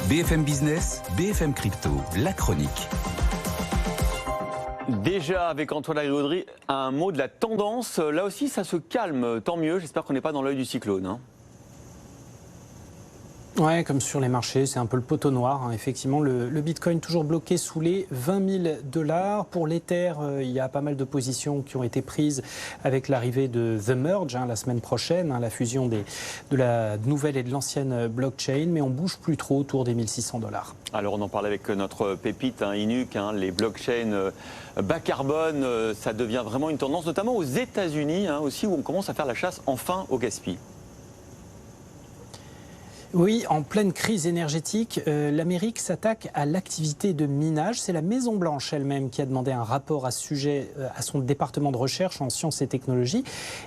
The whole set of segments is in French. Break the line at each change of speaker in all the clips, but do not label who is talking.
BFM Business, BFM Crypto, la chronique.
Déjà avec Antoine Larigauderie, un mot de la tendance. Là aussi, ça se calme, tant mieux. J'espère qu'on n'est pas dans l'œil du cyclone.
Ouais, comme sur les marchés, c'est un peu le poteau noir. Effectivement, le Bitcoin toujours bloqué sous les 20 000 $. Pour l'Ether, il y a pas mal de positions qui ont été prises avec l'arrivée de The Merge la semaine prochaine, la fusion de la nouvelle et de l'ancienne blockchain, mais on bouge plus trop autour des 1 600 $.
Alors on en parle avec notre pépite Inuk, les blockchains bas carbone, ça devient vraiment une tendance, notamment aux États-Unis aussi, où on commence à faire la chasse enfin au gaspillage.
Oui, en pleine crise énergétique, l'Amérique s'attaque à l'activité de minage. C'est la Maison-Blanche elle-même qui a demandé un rapport à ce sujet à son département de recherche en sciences et technologies.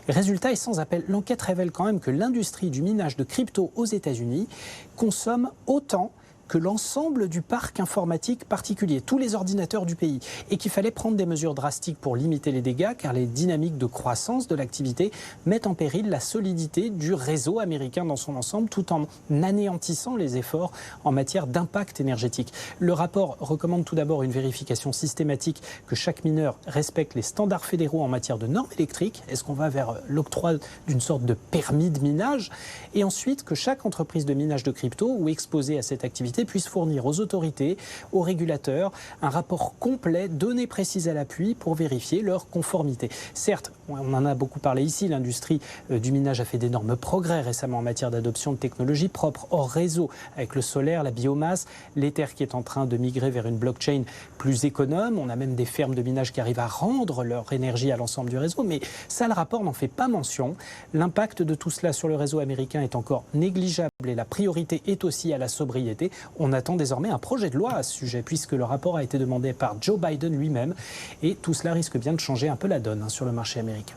Résultat est sans appel. L'enquête révèle quand même que l'industrie du minage de crypto aux États-Unis consomme autant que l'ensemble du parc informatique particulier, tous les ordinateurs du pays, et qu'il fallait prendre des mesures drastiques pour limiter les dégâts, car les dynamiques de croissance de l'activité mettent en péril la solidité du réseau américain dans son ensemble, tout en anéantissant les efforts en matière d'impact énergétique. Le rapport recommande tout d'abord une vérification systématique que chaque mineur respecte les standards fédéraux en matière de normes électriques. Est-ce qu'on va vers l'octroi d'une sorte de permis de minage? Et ensuite, que chaque entreprise de minage de crypto ou exposée à cette activité puisse fournir aux autorités, aux régulateurs, un rapport complet, données précises à l'appui pour vérifier leur conformité. Certes, on en a beaucoup parlé ici, l'industrie du minage a fait d'énormes progrès récemment en matière d'adoption de technologies propres hors réseau, avec le solaire, la biomasse, l'Ether qui est en train de migrer vers une blockchain plus économe. On a même des fermes de minage qui arrivent à rendre leur énergie à l'ensemble du réseau, mais ça, le rapport n'en fait pas mention. L'impact de tout cela sur le réseau américain est encore négligeable et la priorité est aussi à la sobriété. On attend désormais un projet de loi à ce sujet, puisque le rapport a été demandé par Joe Biden lui-même. Et tout cela risque bien de changer un peu la donne sur le marché américain.